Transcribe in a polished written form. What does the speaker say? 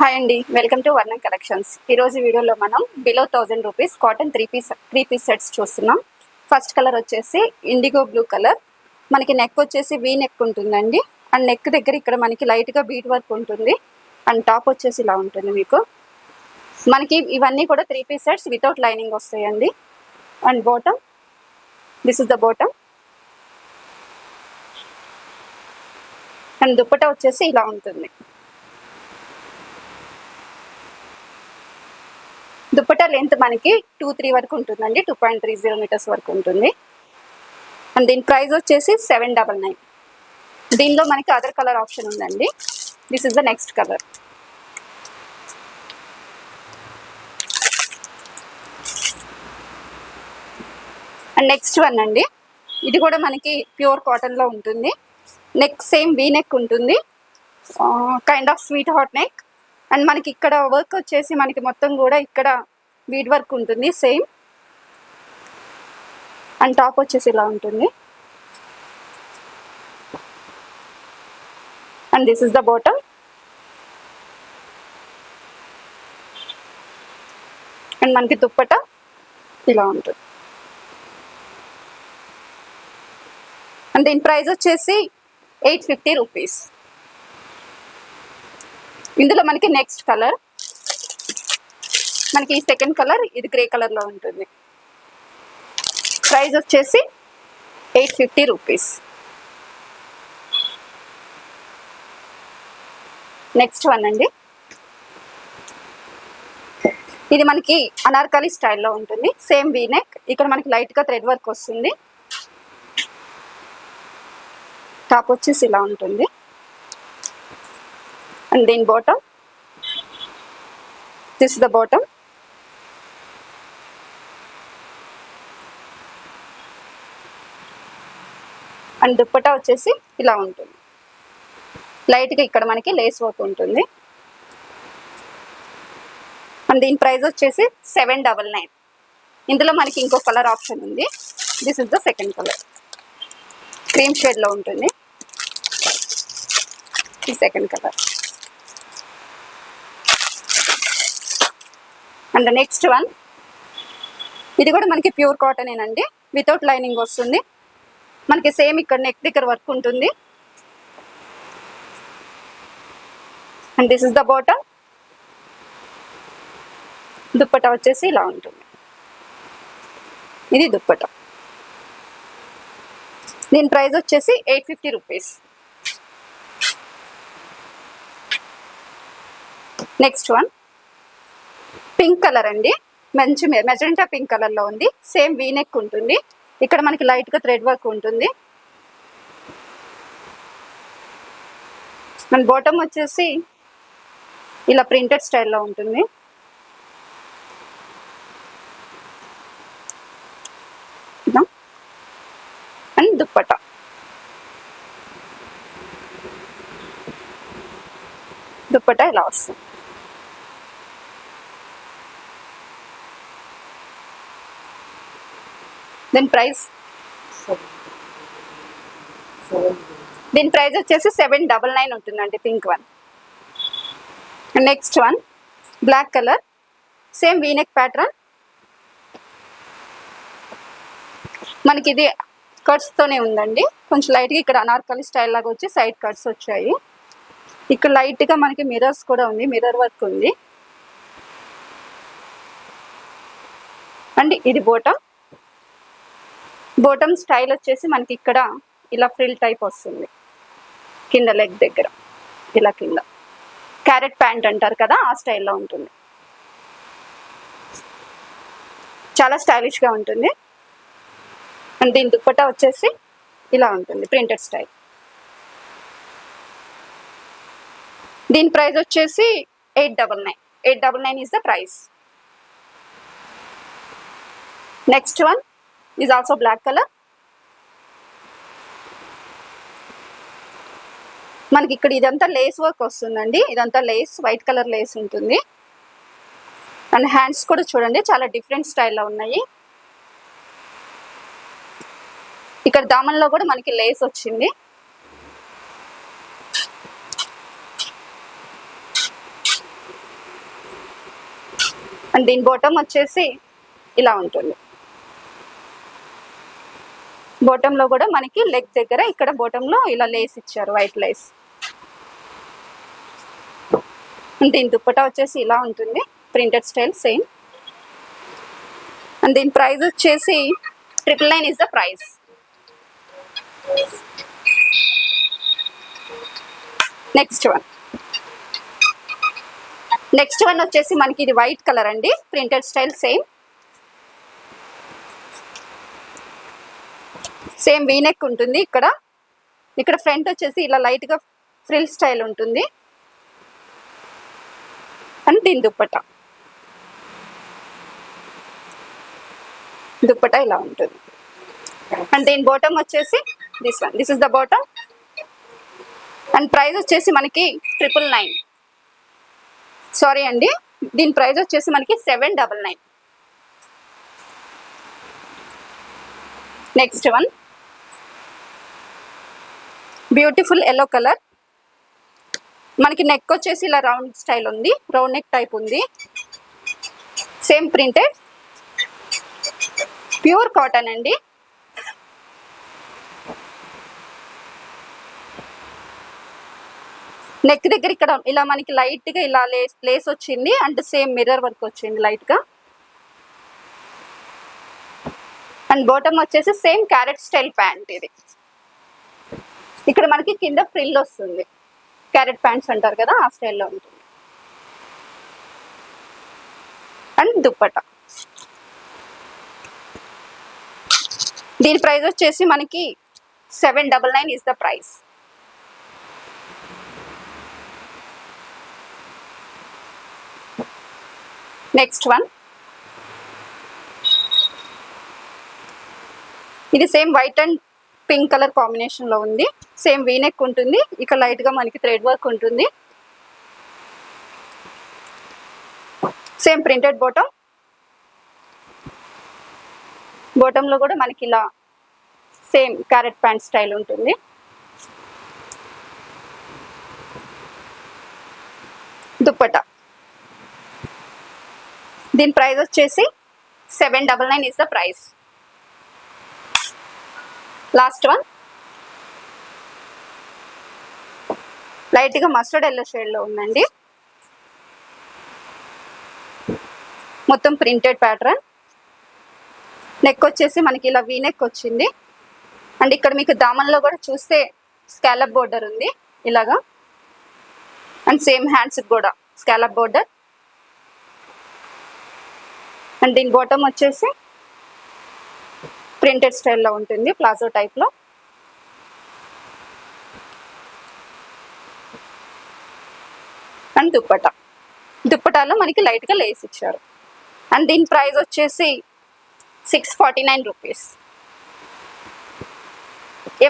Hi అండి, welcome to వర్ణం collections. ఈరోజు వీడియోలో మనం below 1000 rupees cotton three piece sets చూస్తున్నాం. ఫస్ట్ కలర్ వచ్చేసి ఇండిగో బ్లూ కలర్. మనకి నెక్ వచ్చేసి వీ నెక్ ఉంటుందండి. అండ్ నెక్ దగ్గర ఇక్కడ మనకి లైట్గా బీట్ వర్క్ ఉంటుంది. అండ్ టాప్ వచ్చేసి ఇలా ఉంటుంది. మీకు మనకి ఇవన్నీ కూడా three piece sets without lining వస్తాయండి. And bottom, this is the bottom. And dupatta వచ్చేసి ఇలా ఉంటుంది. దుప్పటా లెంత్ మనకి 2-3 వరకు ఉంటుందండి. 2.30 మీటర్స్ వరకు ఉంటుంది. అండ్ దీని ప్రైస్ వచ్చేసి 799. దీనిలో మనకి అదర్ కలర్ ఆప్షన్ ఉందండి. This is the next colour. And next one అండి, ఇది కూడా మనకి ప్యూర్ కాటన్లో ఉంటుంది. నెక్ సేమ్ వీ నెక్ ఉంటుంది, kind of sweet hot neck. And మనకి ఇక్కడ వర్క్ వచ్చేసి మనకి మొత్తం కూడా ఇక్కడ బీడ్ వర్క్ ఉంటుంది సేమ్. అండ్ టాప్ వచ్చేసి ఇలా ఉంటుంది. And this is the bottom. And మనకి దుప్పట ఇలా ఉంటుంది. అండ్ దీని ప్రైస్ వచ్చేసి 850 రూపీస్. ఇందులో మనకి నెక్స్ట్ కలర్, మనకి ఈ సెకండ్ కలర్ ఇది గ్రే కలర్లో ఉంటుంది. ప్రైస్ వచ్చేసి 850 రూపీస్. నెక్స్ట్ వన్ అండి, ఇది మనకి అనార్కలి స్టైల్లో ఉంటుంది. సేమ్ వీ నెక్, ఇక్కడ మనకి లైట్గా థ్రెడ్ వర్క్ వస్తుంది. టాప్ వచ్చేసి ఇలా ఉంటుంది. అండ్ దీని bottom, this the bottom. And dupatta వచ్చేసి ఇలా ఉంటుంది. లైట్గా ఇక్కడ మనకి లేస్ వర్క్ ఉంటుంది. అండ్ దీని ప్రైస్ వచ్చేసి 799. ఇందులో మనకి ఇంకో కలర్ ఆప్షన్ ఉంది. This is the second colour, cream షేడ్లో ఉంటుంది ఈ second colour. And next one, ఇది కూడా మనకి ప్యూర్ కాటనేనండి, వితౌట్ లైనింగ్ వస్తుంది. మనకి సేమ్ ఇక్కడ నెక్ దగ్గర వర్క్ ఉంటుంది. And this is the bottom. Dupatta వచ్చేసి ఇలా ఉంటుంది. ఇది దుప్పటా. దీని ప్రైస్ వచ్చేసి 850 rupees. Next one pink colour అండి, మంచి మెజెంటా పింక్ కలర్లో ఉంది. సేమ్ వీ నెక్ ఉంటుంది. ఇక్కడ మనకి లైట్గా థ్రెడ్ వర్క్ ఉంటుంది. మన బాటమ్ వచ్చేసి ఇలా ప్రింటెడ్ స్టైల్లో ఉంటుంది. అండ్ దుప్పటా, దుప్పటా ఇలా వస్తుంది. దీని ప్రైస్ వచ్చేసి 799 ఉంటుందండి, pink one. Next one black colour, same V neck pattern. మనకి ఇది కట్స్తోనే ఉందండి. కొంచెం లైట్గా ఇక్కడ అనార్కలి స్టైల్ లాగా వచ్చి సైడ్ కట్స్ వచ్చాయి. ఇక్కడ లైట్గా మనకి మిర్రర్స్ కూడా ఉంది, మిర్రర్ వర్క్ ఉంది. అండ్ ఇది బాటమ్ స్టైల్ వచ్చేసి మనకి ఇక్కడ ఇలా ఫ్రిల్ టైప్ వస్తుంది. కింద లెగ్ దగ్గర ఇలా కింద క్యారెట్ ప్యాంట్ అంటారు కదా, ఆ స్టైల్లో ఉంటుంది. చాలా స్టైలిష్గా ఉంటుంది. అండ్ దీని దుప్పటా వచ్చేసి ఇలా ఉంటుంది, ప్రింటెడ్ స్టైల్. దీని ప్రైస్ వచ్చేసి 899 is the price. Next one is also black colour. మనకి ఇక్కడ ఇదంతా లేస్ వర్క్ వస్తుందండి. ఇదంతా లేస్, వైట్ కలర్ లేస్ ఉంటుంది. అండ్ హ్యాండ్స్ కూడా చూడండి చాలా డిఫరెంట్ స్టైల్లో ఉన్నాయి. ఇక్కడ దామన్లో కూడా మనకి లేస్ వచ్చింది. అండ్ దీని బాటమ్ వచ్చేసి ఇలా ఉంటుంది. బాటంలో కూడా మనకి లెగ్ దగ్గర ఇక్కడ బాటంలో ఇలా లేస్ ఇచ్చారు, వైట్ లేస్. దీని దుప్పటా వచ్చేసి ఇలా ఉంటుంది, ప్రింటెడ్ స్టైల్ సేమ్. అండ్ దీని ప్రైస్ వచ్చేసి 999 is the price. Next one వచ్చేసి మనకి ఇది వైట్ కలర్ అండి, ప్రింటెడ్ స్టైల్ సేమ్ వీనెక్ ఉంటుంది. ఇక్కడ ఫ్రంట్ వచ్చేసి ఇలా లైట్ గా ఫ్రిల్ స్టైల్ ఉంటుంది. అండ్ దీని దుప్పటా ఇలా ఉంటుంది. అండ్ దీని బాటమ్ వచ్చేసి this is the bottom. And price వచ్చేసి మనకి 999. సారీ అండి, దీని ప్రైస్ వచ్చేసి మనకి 799. Next one beautiful yellow colour. మనకి నెక్ వచ్చేసి ఇలా రౌండ్ స్టైల్ ఉంది, రౌండ్ నెక్ టైప్ ఉంది. సేమ్ ప్రింటెడ్, ప్యూర్ కాటన్ అండి. నెక్ దగ్గర ఇక్కడ ఇలా మనకి లైట్ గా ఇలా లేస్ వచ్చింది, అండ్ సేమ్ మిర్రర్ వర్క్ వచ్చింది లైట్ గా. అండ్ బాటమ్ వచ్చేసి సేమ్ క్యారెట్ స్టైల్ ప్యాంట్. ఇది ఇక్కడ మనకి కింద ఫ్రిల్ వస్తుంది, క్యారెట్ ప్యాంట్స్ అంటారు కదా ఆ స్టైల్లో ఉంటుంది. అండ్ దుప్పటా, దీని ప్రైస్ వచ్చేసి మనకి 799 is the price. Next one ఇది same white and pink colour combination లో ఉంది. సేమ్ వీనెక్ ఉంటుంది, ఇక లైట్ గా మనకి థ్రెడ్ వర్క్ ఉంటుంది. Same printed bottom. బాటమ్ లో కూడా మనకి ఇలా సేమ్ క్యారెట్ ప్యాంట్ స్టైల్ ఉంటుంది. దుప్పటా, దీని ప్రైస్ వచ్చేసి 799 is the price. Last one light గా మస్టర్డ్ ఎల్లో షేడ్ లో ఉందండి. మొత్తం ప్రింటెడ్ ప్యాటర్న్. నెక్ వచ్చేసి మనకి ఇలా వీ నెక్ వచ్చింది. అండ్ ఇక్కడ మీకు దామన్లో కూడా చూస్తే స్కాలప్ బోర్డర్ ఉంది ఇలాగా. అండ్ సేమ్ హ్యాండ్స్ కూడా స్కాలప్ బోర్డర్. అండ్ దీని బాటమ్ వచ్చేసి ప్రింటెడ్ స్టైల్లో ఉంటుంది, ప్లాజో టైప్లో. అండ్ దుప్పటాలో మనకి లైట్గా లేస్ ఇచ్చారు. అండ్ దీని ప్రైస్ వచ్చేసి 649 రూపీస్.